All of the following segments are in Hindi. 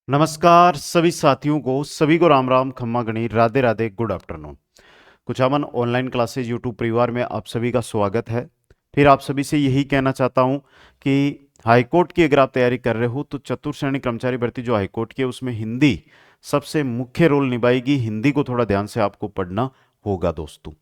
नमस्कार सभी साथियों को, सभी को राम राम, खम्मा गणी, राधे राधे, गुड आफ्टरनून। कुछामन ऑनलाइन क्लासेज यूट्यूब परिवार में आप सभी का स्वागत है। फिर आप सभी से यही कहना चाहता हूं कि हाईकोर्ट की अगर आप तैयारी कर रहे हो तो चतुर्श्रेणी कर्मचारी भर्ती जो हाईकोर्ट की है उसमें हिंदी सबसे मुख्य रोल निभाएगी। हिंदी को थोड़ा ध्यान से आपको पढ़ना होगा दोस्तों।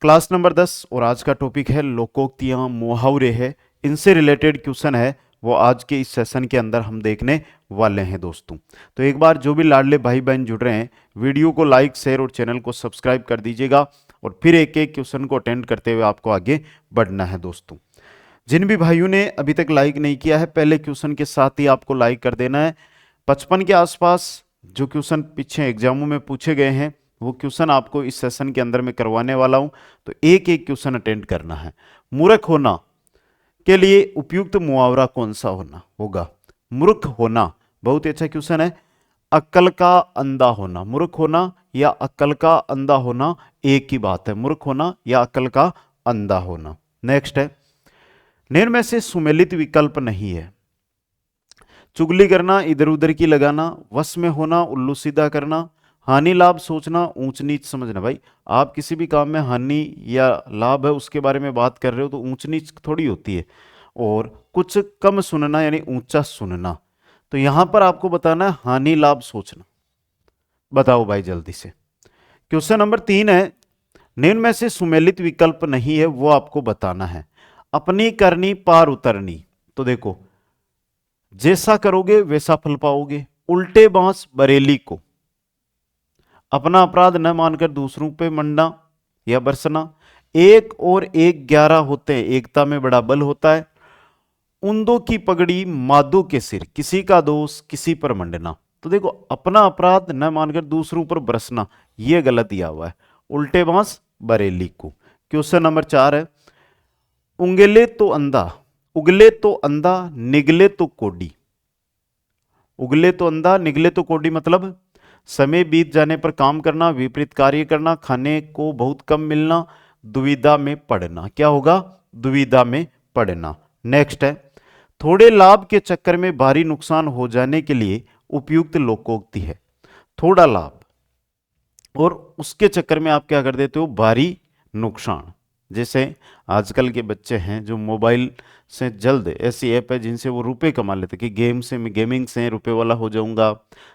क्लास नंबर 10 और आज का टॉपिक है लोकोक्तियां, मुहावरे है, इनसे रिलेटेड क्वेश्चन है वो आज के इस सेशन के अंदर हम देखने वाले हैं दोस्तों। तो एक बार जो भी लाडले भाई बहन जुड़ रहे हैं, वीडियो को लाइक, शेयर और चैनल को सब्सक्राइब कर दीजिएगा और फिर एक एक क्वेश्चन को अटेंड करते हुए आपको आगे बढ़ना है दोस्तों। जिन भी भाइयों ने अभी तक लाइक नहीं किया है, पहले क्वेश्चन के साथ ही आपको लाइक कर देना है। 55 के आसपास जो क्वेश्चन पीछे एग्जामों में पूछे गए हैं वो क्वेश्चन आपको इस सेशन के अंदर में करवाने वाला हूं, तो एक एक क्वेश्चन अटेंड करना है। मूर्ख होना के लिए उपयुक्त मुहावरा कौन सा होना होगा? मूर्ख होना बहुत ही अच्छा क्वेश्चन है। अक्ल का अंधा होना, मूर्ख होना या अक्ल का अंधा होना एक ही बात है। मूर्ख होना या अक्ल का अंधा होना। नेक्स्ट है, निम्न में से सुमेलित विकल्प नहीं है। चुगली करना, इधर उधर की लगाना, वश में होना, उल्लू सीधा करना, हानि लाभ सोचना, ऊंच नीच समझना। भाई आप किसी भी काम में हानि या लाभ है उसके बारे में बात कर रहे हो तो ऊंच नीच थोड़ी होती है। और कुछ कम सुनना यानी ऊंचा सुनना, तो यहां पर आपको बताना है हानि लाभ सोचना। बताओ भाई जल्दी से। क्वेश्चन नंबर 3 है, निम्न में से सुमेलित विकल्प नहीं है वो आपको बताना है। अपनी करनी पार उतरनी, तो देखो जैसा करोगे वैसा फल पाओगे। उल्टे बांस बरेली को, अपना अपराध न मानकर दूसरों पे मंडना या बरसना, एक और एक 11 होते हैं, एकता में बड़ा बल होता है। उंदों की पगड़ी मादों के सिर, किसी का दोष किसी पर मंडना। तो देखो अपना अपराध न मानकर दूसरों पर बरसना यह गलत दिया हुआ है। उल्टे बांस बरेली को। क्वेश्चन नंबर 4 है, उंगले तो अंधा, उगले तो अंधा, निगले तो कोडी। उगले तो अंधा, निगले तो कोडी मतलब समय बीत जाने पर काम करना, विपरीत कार्य करना, खाने को बहुत कम मिलना, दुविधा में पड़ना। क्या होगा? दुविधा में पड़ना। नेक्स्ट है, थोड़े लाभ के चक्कर में भारी नुकसान हो जाने के लिए उपयुक्त लोकोक्ति है। थोड़ा लाभ और उसके चक्कर में आप क्या कर देते हो? भारी नुकसान। जैसे आजकल के बच्चे हैं जो मोबाइल से जल्द, ऐसी ऐप है जिनसे वो रुपए कमा लेते कि गेम से, गेमिंग से रुपए वाला हो जाऊंगा,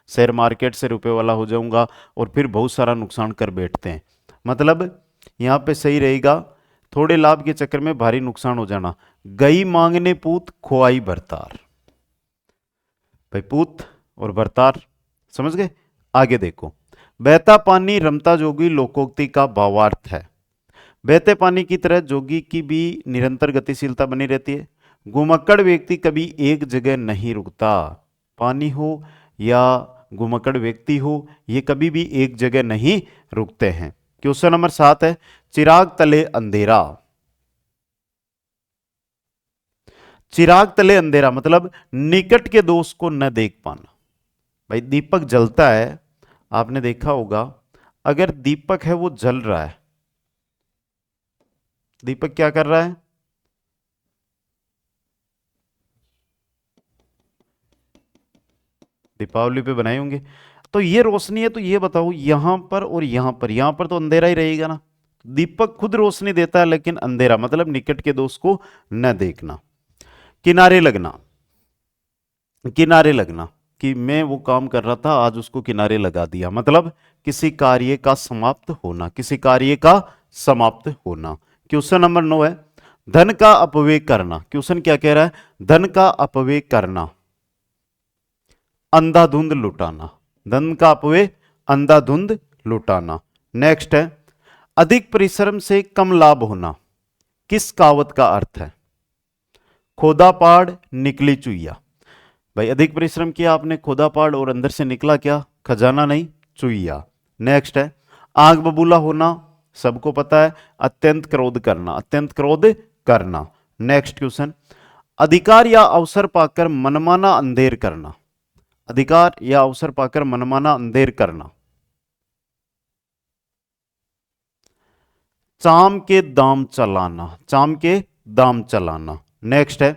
शेयर मार्केट से रुपए वाला हो जाऊंगा, और फिर बहुत सारा नुकसान कर बैठते हैं। मतलब यहाँ पे सही रहेगा, थोड़े लाभ के चक्कर में भारी नुकसान हो जाना। गई मांगने पूत, खोआई भरतार। भाई पूत और भरतार समझ गए? आगे देखो, बहता पानी रमता जोगी लोकोक्ति का भावार्थ है। बहते पानी की तरह जोगी की भी निरंतर गतिशीलता बनी रहती है। घुमक्कड़ व्यक्ति कभी एक जगह नहीं रुकता। पानी हो या घुमक्कड़ व्यक्ति हो, ये कभी भी एक जगह नहीं रुकते हैं। क्वेश्चन नंबर 7 है, चिराग तले अंधेरा। चिराग तले अंधेरा मतलब निकट के दोस्त को न देख पाना। भाई दीपक जलता है, आपने देखा होगा, अगर दीपक है वो जल रहा है, दीपक क्या कर रहा है? दीपावली पे बनाए होंगे। तो ये रोशनी है, तो ये बताओ यहां पर और यहां पर तो अंधेरा ही रहेगा ना। दीपक खुद रोशनी देता है लेकिन अंधेरा मतलब निकट के दोस्त को न देखना। किनारे लगना, किनारे लगना कि मैं वो काम कर रहा था आज उसको किनारे लगा दिया, मतलब किसी कार्य का समाप्त होना, किसी कार्य का समाप्त होना। क्वेश्चन नंबर 9 है, धन का अपव्यय करना। क्वेश्चन क्या कह रहा है? धन का अपव्यय करना, अंधाधुंध लुटाना। धन का अपव्यय, अंधाधुंध लुटाना। नेक्स्ट है, अधिक परिश्रम से कम लाभ होना, किस कहावत का अर्थ है? खोदा पाड़ निकली चुईया। भाई अधिक परिश्रम किया आपने, खोदा पाड़, और अंदर से निकला क्या? खजाना नहीं, चुईया। नेक्स्ट है, आग बबूला होना, सबको पता है, अत्यंत क्रोध करना, अत्यंत क्रोध करना। नेक्स्ट क्वेश्चन, अधिकार या अवसर पाकर मनमाना अंधेर करना। अधिकार या अवसर पाकर मनमाना अंधेर करना, चाम के दाम चलाना, चाम के दाम चलाना। नेक्स्ट है,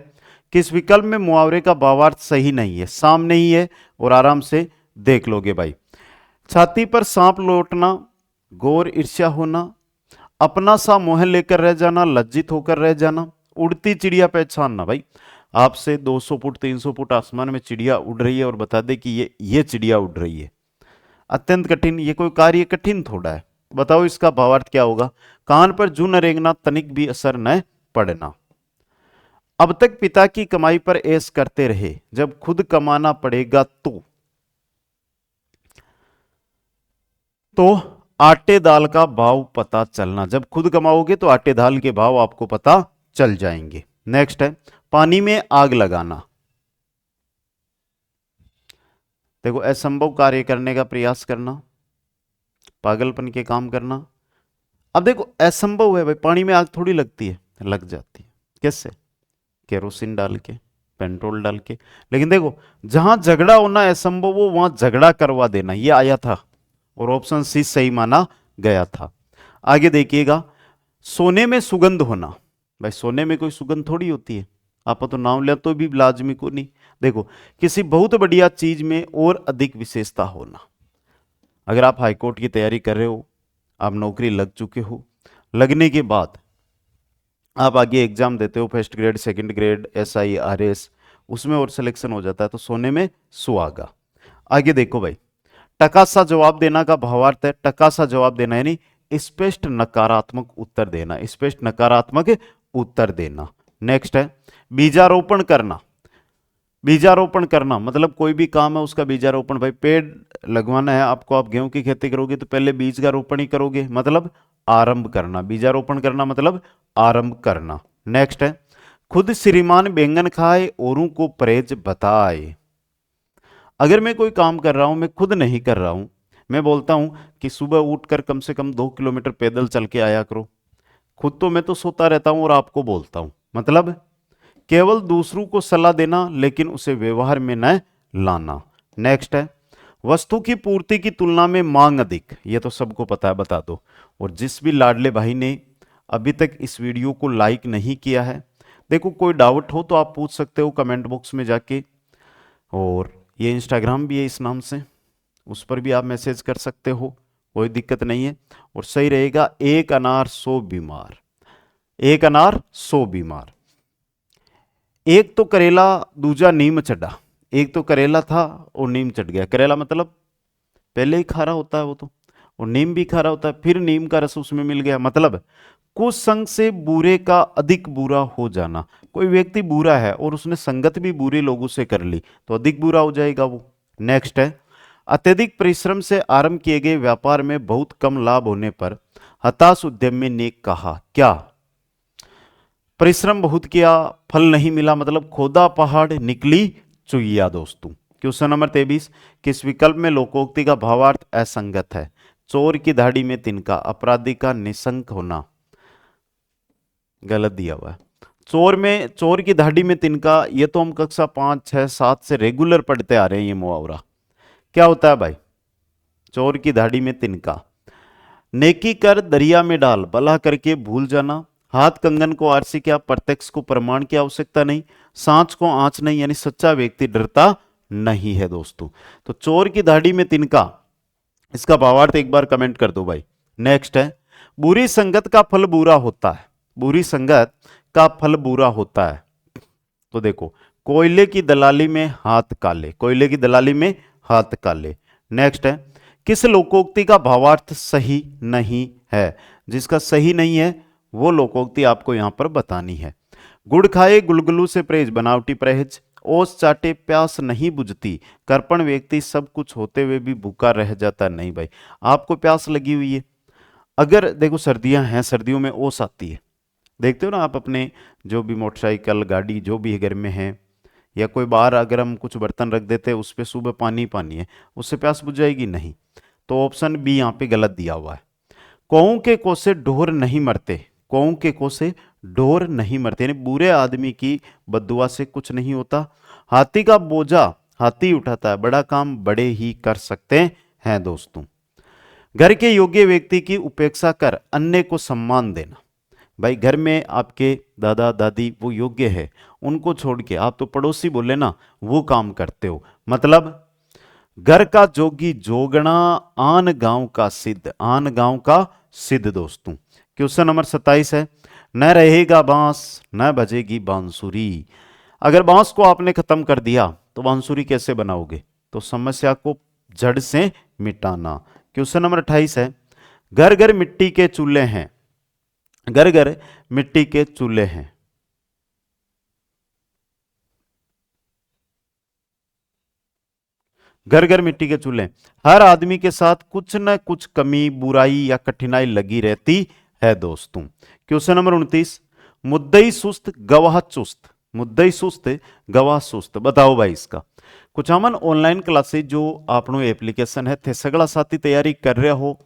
किस विकल्प में मुहावरे का भावार्थ सही नहीं है? साम नहीं है, और आराम से देख लोगे भाई। छाती पर सांप लौटना, घोर ईर्ष्या होना, अपना सा मोह लेकर रह जाना, लज्जित होकर रह जाना, उड़ती चिड़िया पहचानना। भाई आपसे 200 फुट 300 फुट आसमान में चिड़िया उड़ रही है और बता दे कि ये चिड़िया उड़ रही है, अत्यंत कठिन। ये कोई कार्य कठिन थोड़ा है। बताओ इसका भावार्थ क्या होगा। कान पर जू न रेंगना, तनिक भी असर न पड़ना। अब तक पिता की कमाई पर ऐश करते रहे, जब खुद कमाना पड़ेगा तो आटे दाल का भाव पता चलना। जब खुद कमाओगे तो आटे दाल के भाव आपको पता चल जाएंगे। नेक्स्ट है पानी में आग लगाना। देखो असंभव कार्य करने का प्रयास करना, पागलपन के काम करना। अब देखो असंभव है भाई, पानी में आग थोड़ी लगती है, लग जाती है। कैसे? केरोसिन डाल के, पेट्रोल डाल के। लेकिन देखो जहां झगड़ा होना असंभव हो वहां झगड़ा करवा देना, ये आया था और ऑप्शन सी सही माना गया था। आगे देखिएगा, सोने में सुगंध होना। भाई सोने में कोई सुगंध थोड़ी होती है, आप तो नाम ले तो भी लाजमी को नहीं। देखो किसी बहुत बढ़िया चीज में और अधिक विशेषता होना। अगर आप हाईकोर्ट की तैयारी कर रहे हो, आप नौकरी लग चुके हो, लगने के बाद आप आगे एग्जाम देते हो, first grade second grade SI RS, उसमें और सिलेक्शन हो जाता है तो सोने में सुहागा। आगे देखो भाई, टका सा जवाब देना का भावार्थ है, टका सा जवाब देना यानी स्पष्ट नकारात्मक उत्तर देना, स्पष्ट नकारात्मक उत्तर देना। नेक्स्ट है बीजारोपण करना। बीजारोपण करना मतलब कोई भी काम है उसका बीजारोपण। भाई पेड़ लगवाना है आपको, आप गेहूं की खेती करोगे तो पहले बीज का रोपण ही करोगे, मतलब आरंभ करना। बीजारोपण करना मतलब आरंभ करना। नेक्स्ट है खुद श्रीमान बैंगन खाए औरों को परहेज बताए। अगर मैं कोई काम कर रहा हूं, मैं खुद नहीं कर रहा हूं, मैं बोलता हूं कि सुबह उठकर कम से कम 2 किलोमीटर पैदल चल के आया करो, खुद तो मैं तो सोता रहता हूं और आपको बोलता हूं। मतलब केवल दूसरों को सलाह देना लेकिन उसे व्यवहार में न लाना। नेक्स्ट है वस्तु की पूर्ति की तुलना में मांग अधिक। यह तो सबको पता है, बता दो। और जिस भी लाडले भाई ने अभी तक इस वीडियो को लाइक नहीं किया है, देखो कोई डाउट हो तो आप पूछ सकते हो कमेंट बॉक्स में जाके, और ये इंस्टाग्राम भी है इस नाम से, उस पर भी आप मैसेज कर सकते हो, कोई दिक्कत नहीं है। और सही रहेगा एक अनार 100 बीमार, एक अनार 100 बीमार। एक तो करेला दूजा नीम चढ़ा। एक तो करेला था और नीम चढ़ गया। करेला मतलब पहले ही खारा होता है वो तो, और नीम भी खारा होता है, फिर नीम का रस उसमें मिल गया। मतलब कुसंग से बुरे का अधिक बुरा हो जाना। कोई व्यक्ति बुरा है और उसने संगत भी बुरे लोगों से कर ली तो अधिक बुरा हो जाएगा वो। नेक्स्ट है अत्यधिक परिश्रम से आरंभ किए गए व्यापार में बहुत कम लाभ होने पर हताश उद्यमी ने कहा। क्या? परिश्रम बहुत किया, फल नहीं मिला, मतलब खोदा पहाड़ निकली चुईया। दोस्तों क्वेश्चन नंबर 23, किस विकल्प में लोकोक्ति का भावार्थ असंगत है? चोर की दाढ़ी में तिनका, अपराधी का निशंक होना। गलत दिया हुआ है। चोर की दाढ़ी में तिनका, ये तो हम कक्षा 5 6 7 से रेगुलर पढ़ते आ रहे हैं। ये मुहावरा क्या होता है भाई? चोर की दाढ़ी में तिनका, नेकी कर दरिया में डाल, भला करके भूल जाना, हाथ कंगन को आरसी क्या, प्रत्यक्ष को प्रमाण की आवश्यकता नहीं, सांच को आंच नहीं, यानी सच्चा व्यक्ति डरता नहीं है। दोस्तों तो चोर की दाढ़ी में तिनका, इसका भावार्थ एक बार कमेंट कर दो भाई। नेक्स्ट है बुरी संगत का फल बुरा होता है। बुरी संगत का फल बुरा होता है। तो देखो कोयले की दलाली में हाथ काले, कोयले की दलाली में हाथ काले। नेक्स्ट है किस लोकोक्ति का भावार्थ सही नहीं है? जिसका सही नहीं है वो लोकोक्ति आपको यहां पर बतानी है। गुड़ खाए गुलगुलू से परहेज, बनावटी परहेज। ओस चाटे प्यास नहीं बुझती, कर्पण व्यक्ति सब कुछ होते हुए भी भूखा रह जाता। नहीं भाई, आपको प्यास लगी हुई है, अगर देखो सर्दियां हैं, सर्दियों में ओस आती है, देखते हो ना आप अपने जो भी मोटरसाइकिल गाड़ी जो भी घर में है, या कोई बाहर अगर हम कुछ बर्तन रख देते हैं उस पर सुबह पानी पानी है, उससे प्यास बुझ जाएगी? नहीं। तो ऑप्शन बी यहाँ पे गलत दिया हुआ है। कौओं के कोसे ढोर नहीं मरते, कौओं के कोसे ढोर नहीं मरते, यानी बुरे आदमी की बद्दुआ से कुछ नहीं होता। हाथी का बोझा हाथी उठाता है, बड़ा काम बड़े ही कर सकते हैं। दोस्तों घर के योग्य व्यक्ति की उपेक्षा कर अन्य को सम्मान देना। भाई घर में आपके दादा दादी वो योग्य है, उनको छोड़ के आप तो पड़ोसी बोले ना वो काम करते हो। मतलब घर का जोगी जोगना, आन गांव का सिद्ध, आन गांव का सिद्ध दोस्तों। क्वेश्चन नंबर 27 है, न रहेगा बांस न बजेगी बांसुरी। अगर बांस को आपने खत्म कर दिया तो बांसुरी कैसे बनाओगे? तो समस्या को जड़ से मिटाना। क्वेश्चन नंबर 28 है, घर घर मिट्टी के चूल्हे हैं, घर घर मिट्टी के चूल्हे हैं। घर घर मिट्टी के चूल्हे, हर आदमी के साथ कुछ न कुछ कमी, बुराई या कठिनाई लगी रहती है दोस्तों। क्वेश्चन नंबर 29, मुद्दई सुस्त गवाह चुस्त, मुद्दई सुस्त गवाह सुस्त। बताओ भाई इसका। कुछ अमन ऑनलाइन क्लासेज जो आपनो एप्लीकेशन है थे सगड़ा साथी तैयारी कर रहे हो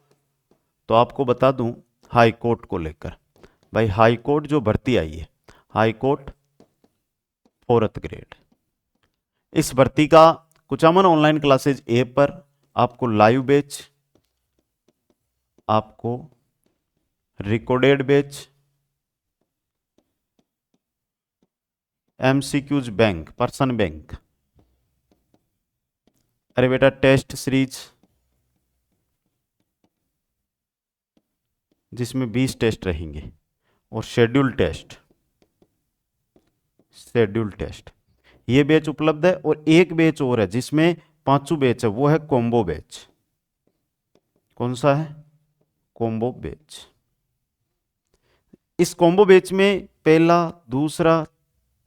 तो आपको बता दूं हाई कोर्ट को लेकर। भाई हाई कोर्ट जो भर्ती आई है, हाई कोर्ट 4th ग्रेड, इस भर्ती का कुचामन ऑनलाइन क्लासेज ऐप पर आपको लाइव बैच, आपको recorded batch, MCQs bank, person bank, अरे बेटा टेस्ट सीरीज जिसमें 20 टेस्ट रहेंगे और शेड्यूल टेस्ट, शेड्यूल टेस्ट, ये बैच उपलब्ध है। और एक बैच और है जिसमें 5 बैच है, वो है कॉम्बो बैच। कौन सा है? Combo batch. इस कॉम्बो बैच में पहला, दूसरा,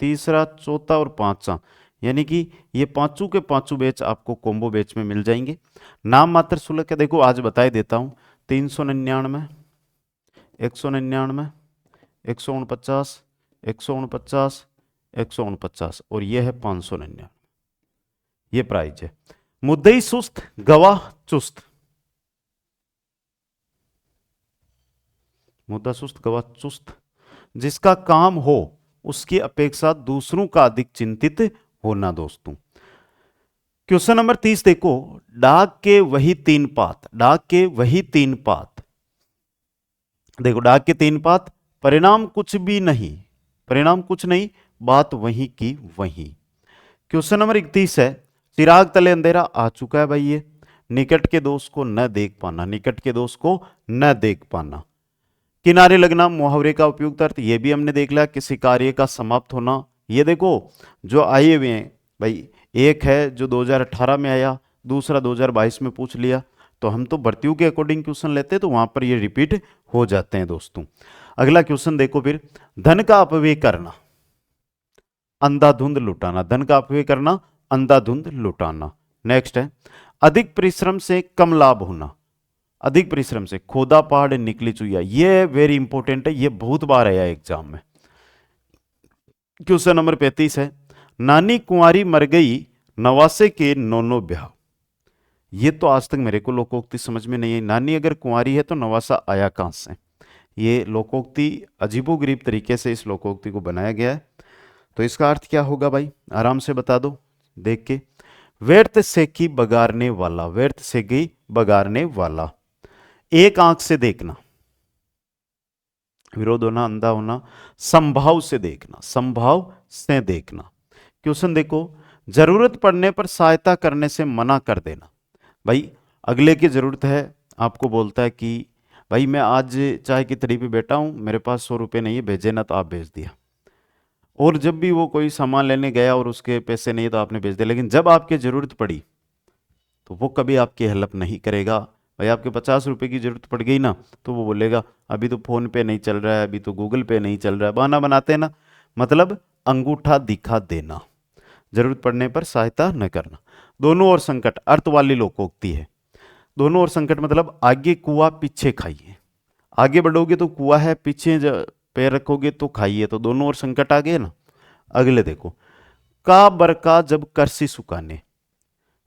तीसरा, चौथा और पांचवा, यानी कि ये पांचों के पांचों बैच आपको कॉम्बो बैच में मिल जाएंगे। नाम मात्र शुल्क है, देखो आज बता देता हूं, 399, 199, 149, 149, 149 और ये है 599, ये प्राइज है। मुद्दई सुस्त गवाह चुस्त, मुद्दा सुस्त गवाह चुस्त, जिसका काम हो उसकी अपेक्षा दूसरों का अधिक चिंतित होना दोस्तों। क्वेश्चन नंबर 30 देखो, डाक के वही 3 पात, डाक के वही 3 पात, देखो डाक के 3 पात, परिणाम कुछ भी नहीं, परिणाम कुछ नहीं, बात वही की वही। क्वेश्चन नंबर 31 है, चिराग तले अंधेरा आ चुका है भाई, ये निकट के दोस्त को न देख पाना, निकट के दोस्त को न देख पाना। किनारे लगना मुहावरे का उपयुक्त अर्थ, ये भी हमने देख लिया, किसी कार्य का समाप्त होना। ये देखो जो आए हुए हैं भाई, एक है जो 2018 में आया, दूसरा 2022 में पूछ लिया, तो हम तो भर्तियों के अकॉर्डिंग क्वेश्चन लेते हैं तो वहां पर ये रिपीट हो जाते हैं दोस्तों। अगला क्वेश्चन देखो फिर, धन का अपव्यय करना, अंधाधुंध लुटाना, धन का अपव्यय करना, अंधाधुंध लुटाना। नेक्स्ट है, अधिक परिश्रम से कम लाभ होना, अधिक परिश्रम से खोदा पहाड़ निकली चुईया, ये वेरी इंपॉर्टेंट है, ये बहुत बार आया एग्जाम में। क्वेश्चन नंबर 35 है, नानी कुंवारी मर गई नवासे के नौनो ब्याह। ये तो आज तक मेरे को लोकोक्ति समझ में नहीं आई, नानी अगर कुंवारी है तो नवासा आया कहां से? ये लोकोक्ति अजीबोगरीब तरीके से इस लोकोक्ति को बनाया गया है, तो इसका अर्थ क्या होगा भाई, आराम से बता दो देख के। व्यर्थ सेकी बगारने वाला, व्यर्थ सेकी बगारने वाला, एक आंख से देखना, विरोध होना, अंधा होना, संभाव से देखना, संभाव से देखना। क्वेश्चन देखो, जरूरत पड़ने पर सहायता करने से मना कर देना। भाई अगले की जरूरत है, आपको बोलता है कि भाई मैं आज चाय की तड़ी पे बैठा हूं, मेरे पास 100 रुपये नहीं है, भेजे ना, तो आप भेज दिया। और जब भी वो कोई सामान लेने गया और उसके पैसे नहीं तो आपने भेज दिया, लेकिन जब आपकी जरूरत पड़ी तो वो कभी आपकी हेल्प नहीं करेगा। भाई आपके 50 रुपए की जरूरत पड़ गई ना, तो वो बोलेगा अभी तो फोन पे नहीं चल रहा है, अभी तो गूगल पे नहीं चल रहा है, बहाना बनाते हैं ना, मतलब अंगूठा दिखा देना, जरूरत पड़ने पर सहायता न करना। दोनों ओर संकट, अर्थ वाली लोकोक्ति है। दोनों ओर संकट मतलब आगे कुआ पीछे खाइए, आगे बढ़ोगे तो कुआ है, पीछे पैर रखोगे तो खाइए, तो दोनों ओर संकट आ गए ना। अगले देखो, का बरका जब करसी सुखाने,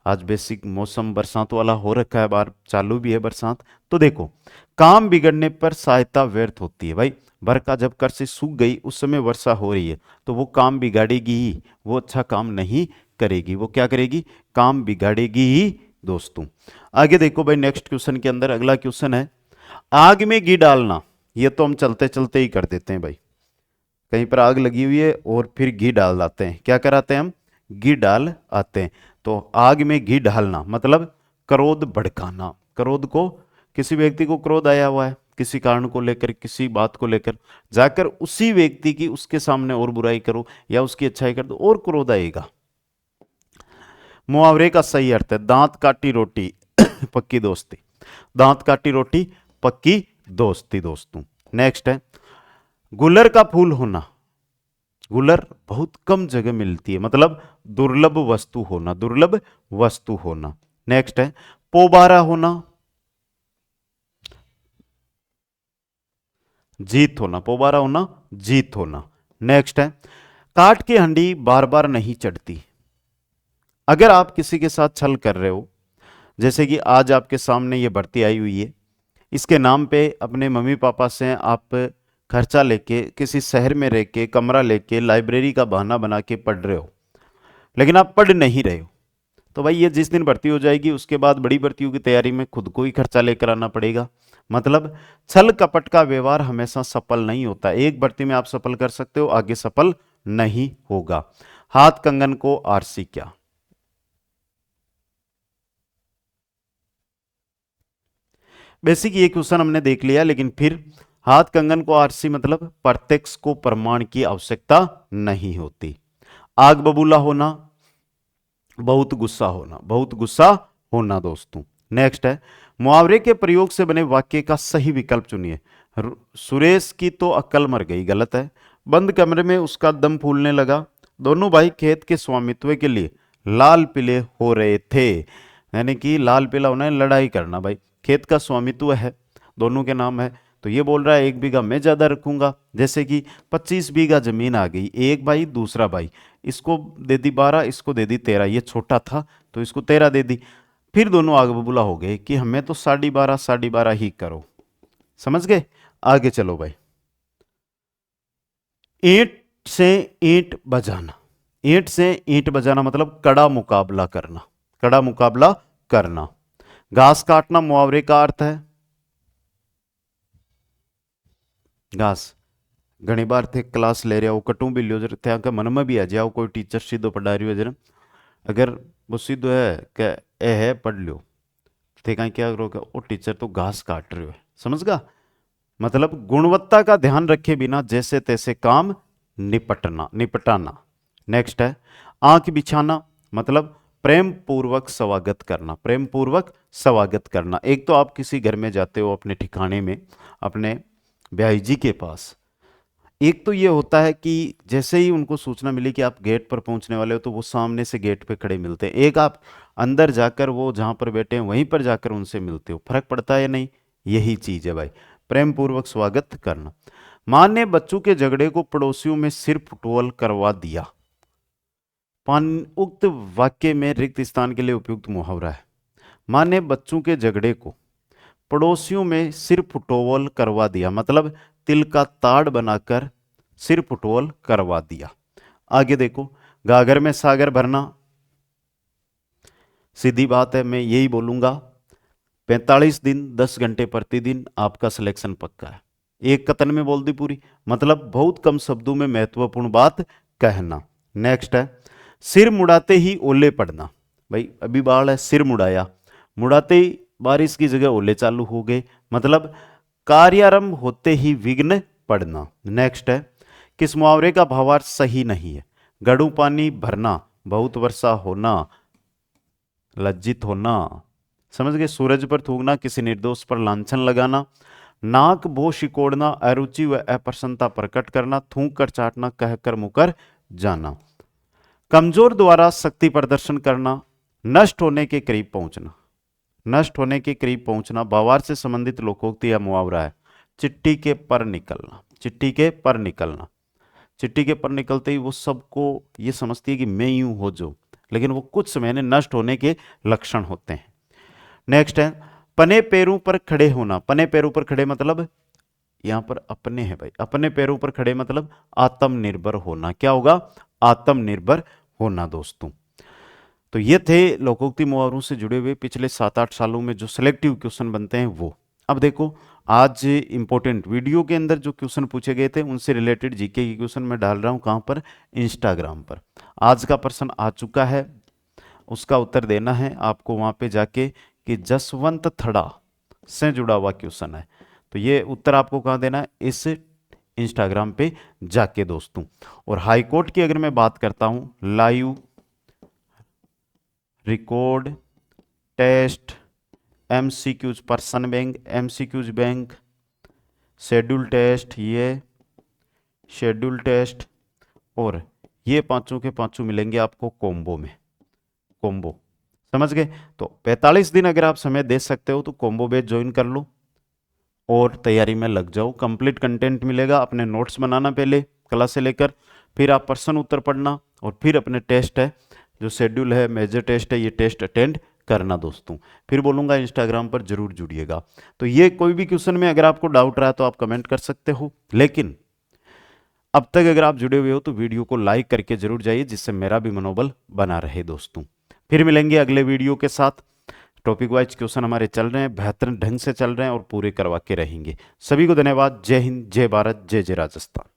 आज बेसिक मौसम बरसात वाला हो रखा है, बार चालू भी है बरसात, तो देखो काम बिगड़ने पर सहायता व्यर्थ होती है। भाई बरखा जब कर से सूख गई, उस समय वर्षा हो रही है, तो वो काम बिगाड़ेगी ही, वो अच्छा काम नहीं करेगी, वो क्या करेगी, काम बिगाड़ेगी ही दोस्तों। आगे देखो भाई नेक्स्ट क्वेश्चन के अंदर, अगला क्वेश्चन है, आग में घी डालना। ये तो हम चलते चलते ही कर देते हैं भाई, कहीं पर आग लगी हुई है और फिर घी डाल आते हैं, क्या कराते हैं हम, घी डाल आते हैं। तो आग में घी डालना मतलब क्रोध भड़काना। क्रोध को, किसी व्यक्ति को क्रोध आया हुआ है किसी कारण को लेकर, किसी बात को लेकर, जाकर उसी व्यक्ति की उसके सामने और बुराई करो या उसकी अच्छाई कर दो और क्रोध आएगा। मुहावरे का सही अर्थ है दांत काटी रोटी पक्की दोस्ती। दांत काटी रोटी पक्की दोस्ती दोस्तों। नेक्स्ट है गुलर का फूल होना। गुलर बहुत कम जगह मिलती है मतलब दुर्लभ वस्तु होना, दुर्लभ वस्तु होना। नेक्स्ट है पोबारा होना, जीत होना। पोबारा होना जीत होना। नेक्स्ट है काट की हंडी बार बार नहीं चढ़ती। अगर आप किसी के साथ छल कर रहे हो, जैसे कि आज आपके सामने ये भर्ती आई हुई है, इसके नाम पे अपने मम्मी पापा से आप खर्चा लेके किसी शहर में रह के कमरा लेके लाइब्रेरी का बहाना बना के पढ़ रहे हो, लेकिन आप पढ़ नहीं रहे हो, तो भाई ये जिस दिन भर्ती हो जाएगी उसके बाद बड़ी भर्तियों की तैयारी में खुद को ही खर्चा लेकर आना पड़ेगा। मतलब छल कपट का व्यवहार हमेशा सफल नहीं होता। एक भर्ती में आप सफल कर सकते हो, आगे सफल नहीं होगा। हाथ कंगन को आरसी क्या? बेसिक ये क्वेश्चन हमने देख लिया, लेकिन फिर हाथ कंगन को आरसी मतलब प्रत्यक्ष को प्रमाण की आवश्यकता नहीं होती। आग बबूला होना, बहुत गुस्सा होना, बहुत गुस्सा होना दोस्तों। नेक्स्ट है मुहावरे के प्रयोग से बने वाक्य का सही विकल्प चुनिए। सुरेश की तो अक्ल मर गई, गलत है। बंद कमरे में उसका दम फूलने लगा। दोनों भाई खेत के स्वामित्व के लिए लाल पीले हो रहे थे। यानी कि लाल पीला होना है, लड़ाई करना। भाई खेत का स्वामित्व है, दोनों के नाम है, तो ये बोल रहा है 1 बीघा मैं ज्यादा रखूंगा। जैसे कि 25 बीघा जमीन आ गई, एक भाई दूसरा भाई, इसको दे दी 12, इसको दे दी 13, ये छोटा था तो इसको 13 दे दी। फिर दोनों आग बबूला हो गए कि हमें तो 12.5 12.5 ही करो। समझ गए? आगे चलो भाई। ईंट से ईंट बजाना। ईंट से ईंट बजाना मतलब कड़ा मुकाबला करना, कड़ा मुकाबला करना। घास काटना मुहावरे का अर्थ है, घास घनी बार थे क्लास ले रहा हो कटू भी लियो जरा थे मन में भी आ जाओ, कोई टीचर सीधो पढ़ा रही हो जरा, अगर वो सीधो है क्या ए है पढ़ लियो थे कहीं क्या करोगे, वो टीचर तो घास काट रहे हो। समझ गा? मतलब गुणवत्ता का ध्यान रखे बिना जैसे तैसे काम निपटाना। नेक्स्ट है आंख बिछाना मतलब प्रेम पूर्वक स्वागत करना, प्रेम पूर्वक स्वागत करना। एक तो आप किसी घर में जाते हो अपने ठिकाने में, अपने ब्याही जी के पास, एक तो ये होता है कि जैसे ही उनको सूचना मिली कि आप गेट पर पहुंचने वाले हो तो वो सामने से गेट पे खड़े मिलते हैं। एक आप अंदर जाकर वो जहां पर बैठे हैं वहीं पर जाकर उनसे मिलते हो, फर्क पड़ता है या नहीं? यही चीज है भाई, प्रेम पूर्वक स्वागत करना। मां ने बच्चों के झगड़े को पड़ोसियों में सिर फुटबॉल करवा दिया। उक्त वाक्य में रिक्त स्थान के लिए उपयुक्त मुहावरा है। मां ने बच्चों के झगड़े को पड़ोसियों में सिर फुटबॉल करवा दिया मतलब तिल का ताड़ बनाकर सिर फुटबॉल करवा दिया। आगे देखो, गागर में सागर भरना, सीधी बात है, मैं यही बोलूंगा 45 दिन 10 घंटे प्रतिदिन आपका सिलेक्शन पक्का है। एक कथन में बोल दी पूरी, मतलब बहुत कम शब्दों में महत्वपूर्ण बात कहना। नेक्स्ट है सिर मुड़ाते ही ओले पड़ना। भाई अभी बाढ़ है, सिर मुड़ाया, मुड़ाते ही बारिश की जगह ओले चालू हो गए, मतलब कार्यारंभ होते ही विघ्न पड़ना। नेक्स्ट है किस मुहावरे का भावार्थ सही नहीं है? गड़ू पानी भरना, बहुत वर्षा होना, लज्जित होना। समझ गए? सूरज पर थूकना, किसी निर्दोष पर लांछन लगाना। नाक भो शिकोड़ना, अरुचि व अप्रसन्नता प्रकट करना। थूक कर चाटना, कहकर मुकर जाना। कमजोर द्वारा शक्ति प्रदर्शन करना, नष्ट होने के करीब पहुंचना। नष्ट होने के करीब पहुंचना भावार्थ से संबंधित लोकोक्ति या मुहावरा है। चिट्ठी के पर निकलना, चिट्ठी के पर निकलना। चिट्ठी के पर निकलते ही वो सबको ये समझती है कि मैं यूं हो जो, लेकिन वो कुछ समय में नष्ट होने के लक्षण होते हैं। नेक्स्ट है पने पैरों पर खड़े होना। पने पैरों पर खड़े मतलब यहां पर अपने है भाई, अपने पैरों पर खड़े मतलब आत्मनिर्भर होना। क्या होगा? आत्मनिर्भर होना दोस्तों। तो ये थे लोकोक्ति मुहावरों से जुड़े हुए पिछले 7-8 सालों में जो सिलेक्टिव क्वेश्चन बनते हैं वो। अब देखो आज इंपॉर्टेंट वीडियो के अंदर जो क्वेश्चन पूछे गए थे उनसे रिलेटेड जीके के क्वेश्चन मैं डाल रहा हूं कहां पर? इंस्टाग्राम पर। आज का प्रश्न आ चुका है, उसका उत्तर देना है आपको वहाँ पे जाके कि जसवंत थड़ा से जुड़ा हुआ क्वेश्चन है। तो ये उत्तर आपको कहाँ देना है, इस इंस्टाग्राम पे जाके दोस्तों। और हाई कोर्ट की अगर मैं बात करता हूं, live record test MCQs, person bank, MCQs bank, schedule test, ये शेड्यूल टेस्ट, और ये पांचों के पांचों मिलेंगे आपको कॉम्बो में, कॉम्बो, समझ गए। तो 45 दिन अगर आप समय दे सकते हो तो कॉम्बो बैच ज्वाइन कर लो और तैयारी में लग जाओ। कंप्लीट कंटेंट मिलेगा, अपने नोट्स बनाना पहले क्लास से लेकर, फिर आप प्रश्न उत्तर पढ़ना, और फिर अपने टेस्ट है जो शेड्यूल है, मेजर टेस्ट है, ये टेस्ट अटेंड करना दोस्तों। फिर बोलूँगा इंस्टाग्राम पर जरूर जुड़िएगा। तो ये कोई भी क्वेश्चन में अगर आपको डाउट रहा तो आप कमेंट कर सकते हो, लेकिन अब तक अगर आप जुड़े हुए हो तो वीडियो को लाइक करके जरूर जाइए, जिससे मेरा भी मनोबल बना रहे दोस्तों। फिर मिलेंगे अगले वीडियो के साथ। टॉपिक वाइज क्वेश्चन हमारे चल रहे हैं, बेहतर ढंग से चल रहे हैं और पूरे करवा के रहेंगे। सभी को धन्यवाद। जय हिंद, जय भारत, जय जय राजस्थान।